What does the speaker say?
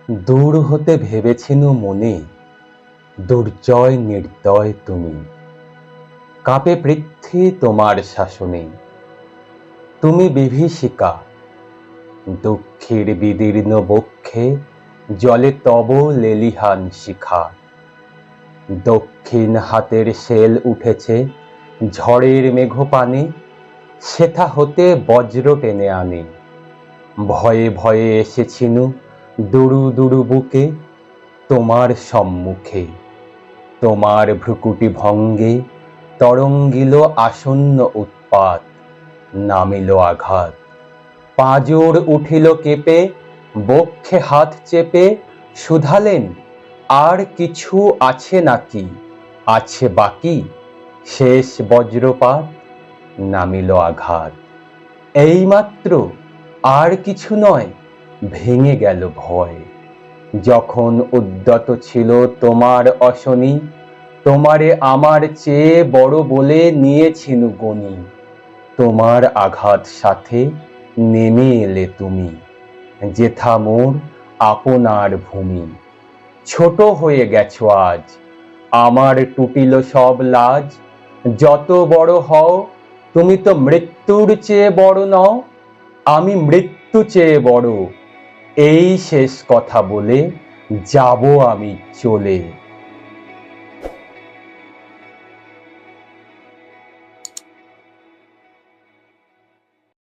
দূর হতে ভেবেছিনু মনে, দুর্জয় নির্দয় তুমি। কাঁপে পৃথ্বী তোমার শাসনে, তুমি বিভীষিকা। দুঃখের বিদীর্ণ বক্ষে জলে তব লেলিহান শিখা। দক্ষিণ হাতের শেল উঠেছে ঝড়ের মেঘপানে, সেথা হতে বজ্র টেনে আনে। ভয়ে ভয়ে এসেছিনু দুরু দুরু বুকে, তোমার সম্মুখে। তোমার ভ্রুকুটি ভঙ্গে তরঙ্গিল আসন্ন উৎপাত, নামিল আঘাত। পাঁজর উঠিল কেঁপে, বক্ষে হাত চেপে শুধালেন, আর কিছু আছে নাকি, আছে বাকি? শেষ বজ্রপাত, নামিল আঘাত। এইমাত্র, আর কিছু নয়, ভেঙে গেল ভয়। যখন উদ্যত ছিল তোমার অশনি, তোমারে আমার চেয়ে বড় বলে নিয়েছিনু গনি। তোমার আঘাত সাথে নেমে এলে তুমি, যেথা মোর আপনার ভূমি। ছোট হয়ে গেছো আজ, আমার টুটিল সব লাজ। যত বড় হও, তুমি তো মৃত্যুর চেয়ে বড় নও। আমি মৃত্যু চেয়ে বড়। এই শেষ কথা বলে যাব আমি চলে।